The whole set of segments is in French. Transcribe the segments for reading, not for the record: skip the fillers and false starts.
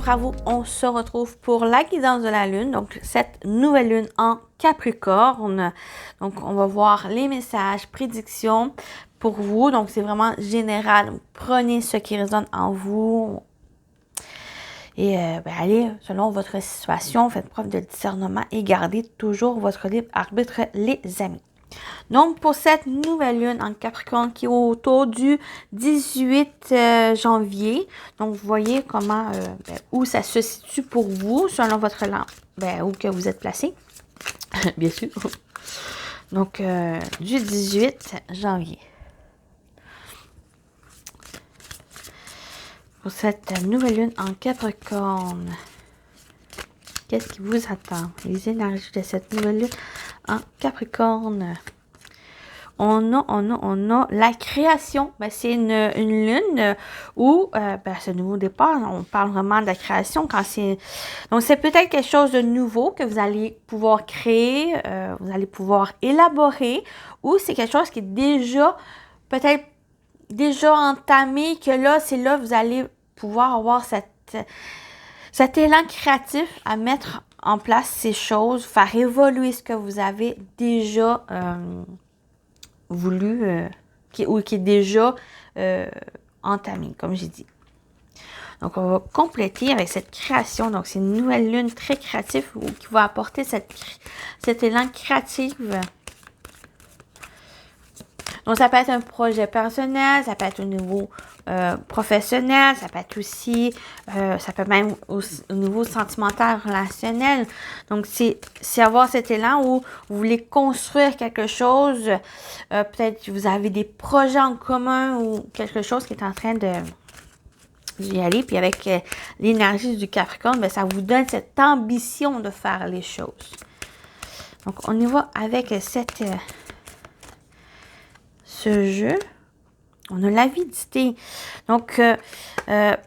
bonjour à vous. On se retrouve pour la guidance de la Lune, donc cette nouvelle Lune en Capricorne. Donc, on va voir les messages, prédictions pour vous. Donc, c'est vraiment général. Donc, prenez ce qui résonne en vous et allez, selon votre situation, faites preuve de discernement et gardez toujours votre libre arbitre, les amis. Donc, pour cette nouvelle lune en Capricorne qui est autour du 18 janvier, donc vous voyez comment, où ça se situe pour vous, selon votre lampe, où que vous êtes placé, bien sûr. Donc, du 18 janvier. Pour cette nouvelle lune en Capricorne, qu'est-ce qui vous attend? Les énergies de cette nouvelle lune en Capricorne. On a la création. C'est une lune où, ce nouveau départ, on parle vraiment de la création. Donc, c'est peut-être quelque chose de nouveau que vous allez pouvoir créer, vous allez pouvoir élaborer, ou c'est quelque chose qui est déjà, peut-être déjà entamé, que là, c'est là que vous allez pouvoir avoir cet élan créatif à mettre en place ces choses, faire évoluer ce que vous avez déjà voulu, qui est déjà entamé, comme j'ai dit. Donc, on va compléter avec cette création. Donc, c'est une nouvelle lune très créative qui va apporter cet élan créatif. Donc, ça peut être un projet personnel, ça peut être au niveau professionnel, ça peut être aussi, ça peut même au niveau sentimental, relationnel. Donc, c'est avoir cet élan où vous voulez construire quelque chose. Peut-être que vous avez des projets en commun ou quelque chose qui est en train d'y aller. Puis avec l'énergie du Capricorne, ça vous donne cette ambition de faire les choses. Donc, on y va avec ce jeu. On a l'avidité. Donc,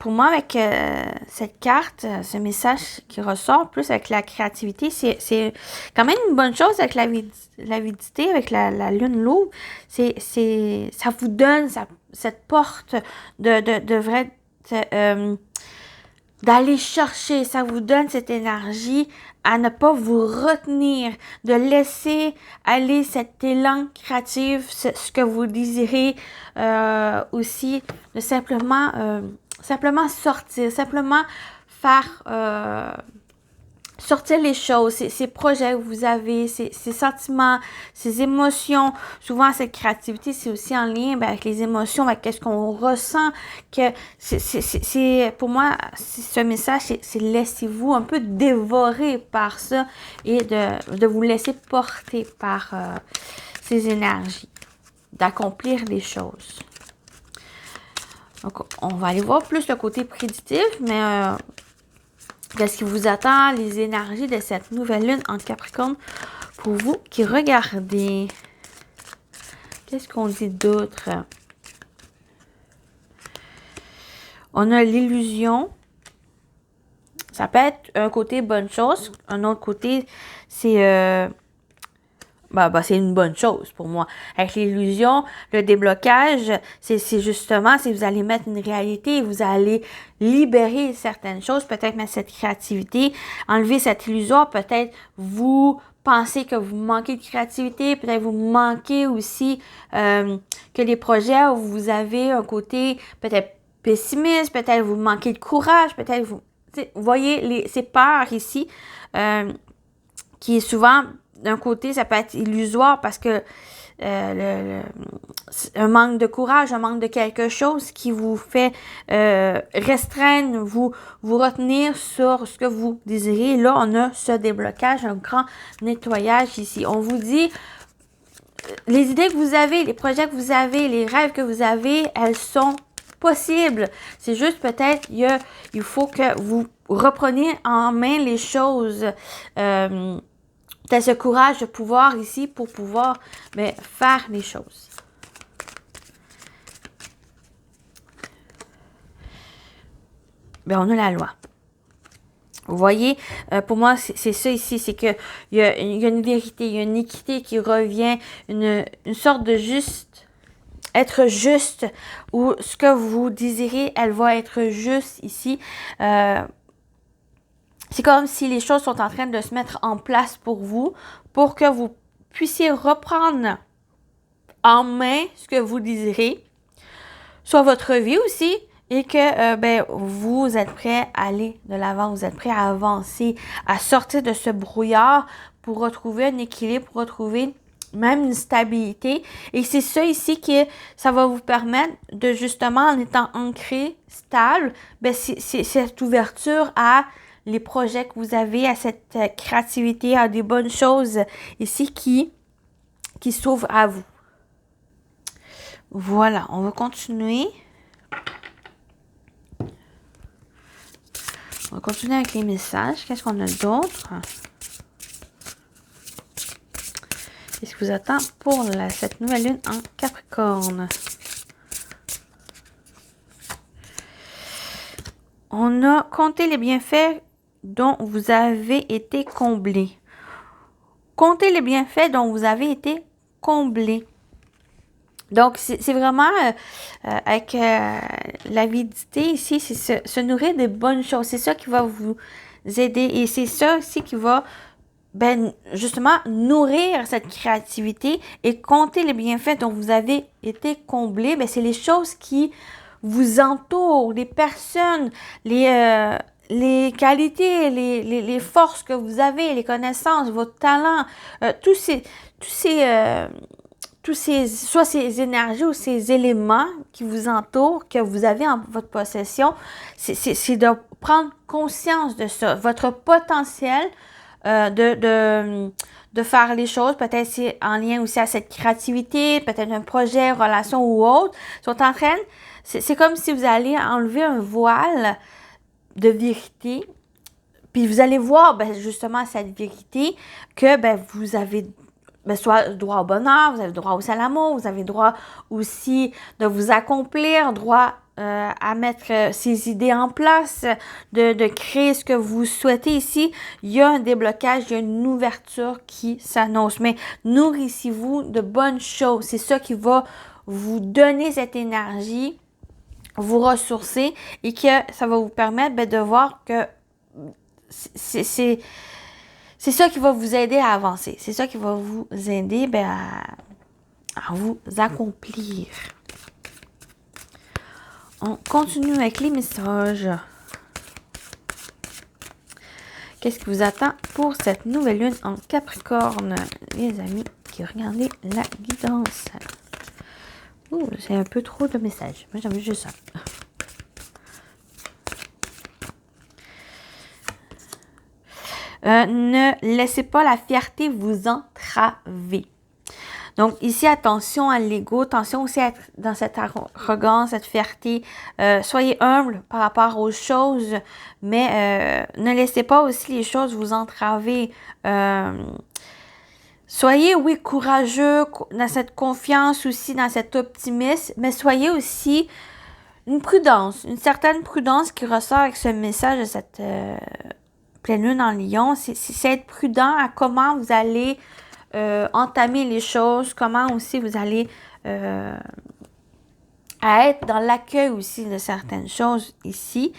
pour moi, avec cette carte, ce message qui ressort, plus avec la créativité, c'est quand même une bonne chose avec l'avidité, avec la lune louve. Ça vous donne cette porte de vrai d'aller chercher. Ça vous donne cette énergie à ne pas vous retenir, de laisser aller cet élan créatif, ce que vous désirez aussi, de simplement sortir, simplement faire sortir les choses, ces projets que vous avez, ces sentiments, ces émotions. Souvent, cette créativité, c'est aussi en lien avec les émotions, avec ce qu'on ressent. Que pour moi, ce message, c'est laissez-vous un peu dévorer par ça et de vous laisser porter par ces énergies, d'accomplir les choses. Donc, on va aller voir plus le côté prédictif, mais qu'est-ce qui vous attend, les énergies de cette nouvelle lune en Capricorne pour vous qui regardez. Qu'est-ce qu'on dit d'autre? On a l'illusion. Ça peut être un côté bonne chose. Un autre côté, c'est c'est une bonne chose pour moi. Avec l'illusion, le déblocage, c'est justement, si vous allez mettre une réalité, vous allez libérer certaines choses, peut-être mettre cette créativité, enlever cette illusion, peut-être vous pensez que vous manquez de créativité, peut-être vous manquez aussi que les projets où vous avez un côté peut-être pessimiste, peut-être vous manquez de courage, peut-être vous voyez ces peurs ici qui est souvent d'un côté, ça peut être illusoire parce que un manque de courage, un manque de quelque chose qui vous fait restreindre, vous retenir sur ce que vous désirez. Là, on a ce déblocage, un grand nettoyage ici. On vous dit, les idées que vous avez, les projets que vous avez, les rêves que vous avez, elles sont possibles. C'est juste peut-être, il faut que vous repreniez en main les choses. T'as ce courage de pouvoir ici pour pouvoir faire les choses. On a la loi. Vous voyez, pour moi, c'est ça ici, c'est que il y a une vérité, il y a une équité qui revient, une sorte de être juste, ou ce que vous désirez, elle va être juste ici. c'est comme si les choses sont en train de se mettre en place pour vous, pour que vous puissiez reprendre en main ce que vous désirez, soit votre vie aussi, et que vous êtes prêt à aller de l'avant, vous êtes prêt à avancer, à sortir de ce brouillard pour retrouver un équilibre, pour retrouver même une stabilité. Et c'est ça ici que ça va vous permettre de justement, en étant ancré, stable, c'est cette ouverture à les projets que vous avez, à cette créativité, à des bonnes choses ici qui s'ouvrent à vous. Voilà, on va continuer. On va continuer avec les messages. Qu'est-ce qu'on a d'autre? Qu'est-ce qui vous attend pour cette nouvelle lune en Capricorne? On a compté les bienfaits dont vous avez été comblé. Comptez les bienfaits dont vous avez été comblé. Donc, c'est vraiment, avec l'avidité ici, c'est se nourrir des bonnes choses. C'est ça qui va vous aider. Et c'est ça aussi qui va, justement, nourrir cette créativité et compter les bienfaits dont vous avez été comblés. C'est les choses qui vous entourent, les personnes, les qualités, les forces que vous avez, les connaissances, votre talent, soit ces énergies ou ces éléments qui vous entourent, que vous avez en votre possession, c'est de prendre conscience de ça. Votre potentiel de faire les choses, peut-être c'est en lien aussi à cette créativité, peut-être un projet, relation ou autre, sont en train, c'est comme si vous allez enlever un voile de vérité, puis vous allez voir justement cette vérité que vous avez soit droit au bonheur, vous avez droit aussi à l'amour, vous avez droit aussi de vous accomplir, droit à mettre ces idées en place, de créer ce que vous souhaitez ici. Il y a un déblocage, il y a une ouverture qui s'annonce. Mais nourrissez-vous de bonnes choses. C'est ça qui va vous donner cette énergie, vous ressourcer et que ça va vous permettre de voir que c'est ça qui va vous aider à avancer. C'est ça qui va vous aider à vous accomplir. On continue avec les messages. Qu'est-ce qui vous attend pour cette nouvelle lune en Capricorne, les amis qui regardez la guidance? Ouh, c'est un peu trop de messages. Moi, j'aime juste ça. Ne laissez pas la fierté vous entraver. Donc, ici, attention à l'ego, attention aussi à être dans cette arrogance, cette fierté. Soyez humble par rapport aux choses, mais ne laissez pas aussi les choses vous entraver. Soyez, oui, courageux dans cette confiance aussi, dans cet optimisme, mais soyez aussi une prudence, une certaine prudence qui ressort avec ce message de cette pleine lune en Lion. C'est être prudent à comment vous allez entamer les choses, comment aussi vous allez à être dans l'accueil aussi de certaines choses ici.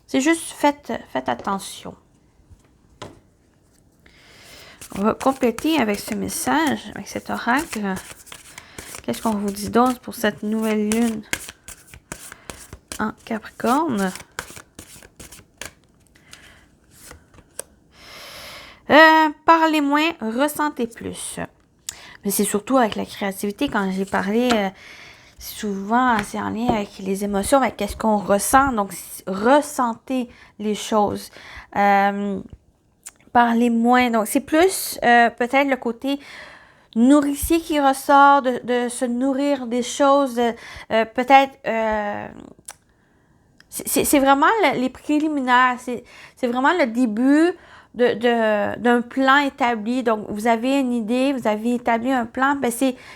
C'est juste faites attention. On va compléter avec ce message, avec cet oracle. Qu'est-ce qu'on vous dit d'autre pour cette nouvelle lune en Capricorne? Parlez moins, ressentez plus. Mais c'est surtout avec la créativité, quand j'ai parlé, souvent c'est en lien avec les émotions, avec qu'est-ce qu'on ressent. Donc, ressentez les choses. Parlez moins. Donc, c'est plus peut-être le côté nourricier qui ressort, de se nourrir des choses, peut-être... c'est vraiment les préliminaires, c'est vraiment le début d'un plan établi. Donc, vous avez une idée, vous avez établi un plan,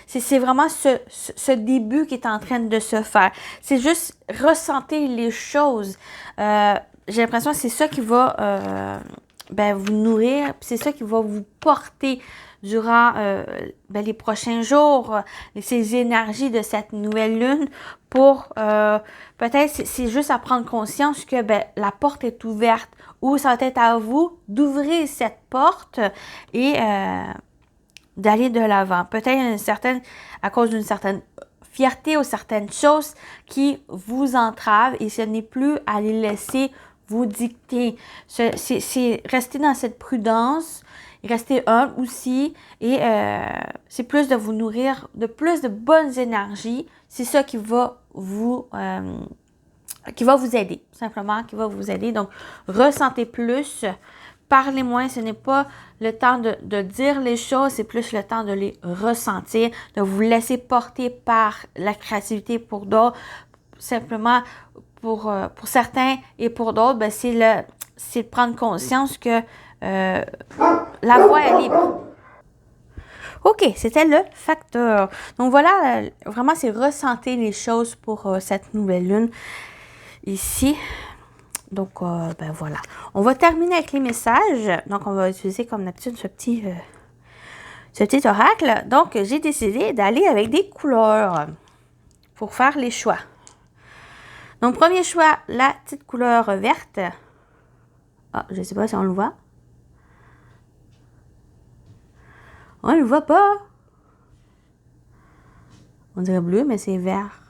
c'est vraiment ce début qui est en train de se faire. C'est juste ressentir les choses. J'ai l'impression que c'est ça qui va vous nourrir. C'est ça qui va vous porter durant les prochains jours, ces énergies de cette nouvelle lune pour peut-être c'est juste à prendre conscience que la porte est ouverte ou ça va être à vous d'ouvrir cette porte et d'aller de l'avant. Peut-être à cause d'une certaine fierté ou certaines choses qui vous entravent et ce n'est plus à les laisser vous dicter. C'est rester dans cette prudence, rester humble aussi et c'est plus de vous nourrir de plus de bonnes énergies. C'est ça qui va vous aider, simplement, qui va vous aider. Donc, ressentez plus, parlez moins. Ce n'est pas le temps de dire les choses, c'est plus le temps de les ressentir, de vous laisser porter par la créativité pour d'autres. Simplement, pour certains et pour d'autres, c'est de prendre conscience que la voie est libre. OK, c'était le facteur. Donc voilà, vraiment, c'est ressentir les choses pour cette nouvelle lune ici. Donc, voilà. On va terminer avec les messages. Donc, on va utiliser comme d'habitude ce petit oracle. Donc, j'ai décidé d'aller avec des couleurs pour faire les choix. Donc, premier choix, la petite couleur verte. Ah, je ne sais pas si on le voit. On ne le voit pas. On dirait bleu, mais c'est vert.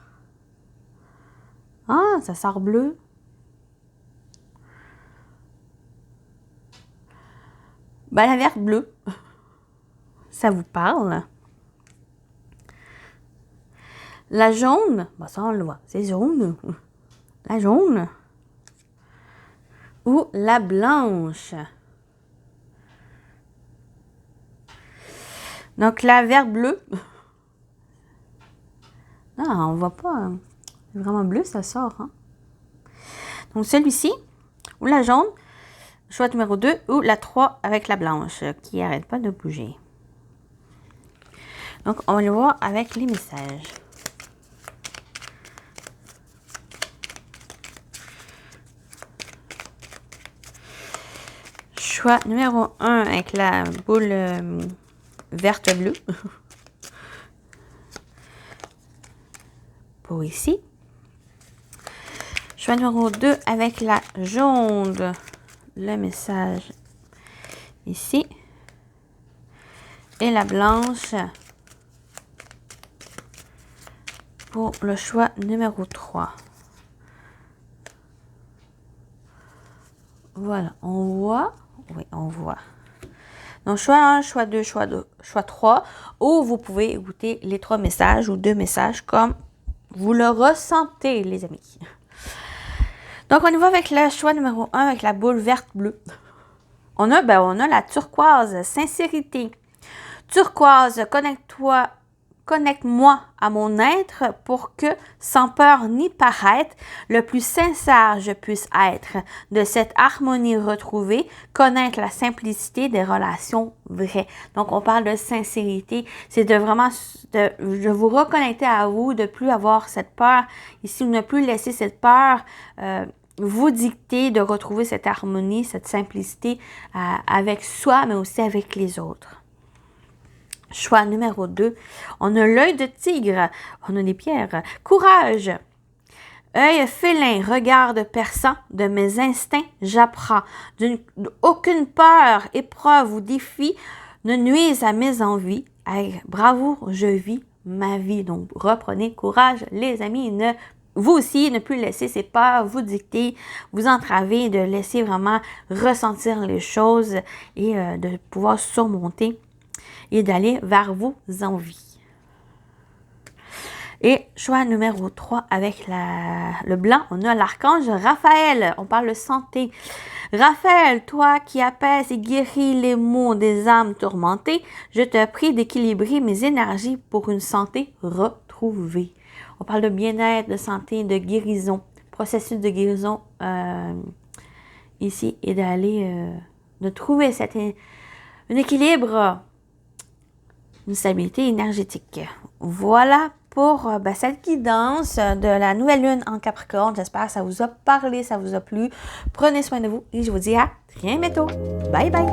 Ah, ça sort bleu. La verte bleue. Ça vous parle? La jaune. Ça, on le voit. C'est jaune. La jaune. Ou la blanche. Donc, la verte bleue. Non, on ne voit pas. C'est vraiment bleu, ça sort. Hein? Donc, celui-ci, ou la jaune, choix numéro 2, ou la 3 avec la blanche, qui n'arrête pas de bouger. Donc, on va le voir avec les messages. Choix numéro 1 avec la boule verte-bleue. Pour ici. Choix numéro 2 avec la jaune. Le message ici. Et la blanche pour le choix numéro 3. Voilà, on voit. Oui, on voit. Donc, choix 1, choix 2, choix 3. Ou vous pouvez écouter les 3 messages ou 2 messages comme vous le ressentez, les amis. Donc, on y va avec le choix numéro 1 avec la boule verte-bleue. On a la turquoise, sincérité. Turquoise, connecte-moi à mon être pour que, sans peur ni paraître, le plus sincère je puisse être. De cette harmonie retrouvée, connaître la simplicité des relations vraies. Donc, on parle de sincérité. C'est de vraiment de vous reconnecter à vous, de ne plus avoir cette peur. Ici, ne plus laisser cette peur vous dicter, de retrouver cette harmonie, cette simplicité avec soi, mais aussi avec les autres. Choix numéro 2, on a l'œil de tigre, on a des pierres. Courage, œil félin, regard perçant, de mes instincts j'apprends. Aucune peur, épreuve ou défi ne nuise à mes envies. Avec bravoure, je vis ma vie. Donc, reprenez courage, les amis. Vous aussi, ne plus laisser ces peurs vous dicter, vous entraver, de laisser vraiment ressentir les choses et de pouvoir surmonter et d'aller vers vos envies. Et choix numéro 3 avec le blanc, on a l'archange Raphaël. On parle de santé. Raphaël, toi qui apaises et guéris les maux des âmes tourmentées, je te prie d'équilibrer mes énergies pour une santé retrouvée. On parle de bien-être, de santé, de guérison, processus de guérison ici et d'aller, de trouver un équilibre, une stabilité énergétique. Voilà pour cette guidance de la nouvelle lune en Capricorne. J'espère que ça vous a parlé, ça vous a plu. Prenez soin de vous et je vous dis à très bientôt. Bye bye!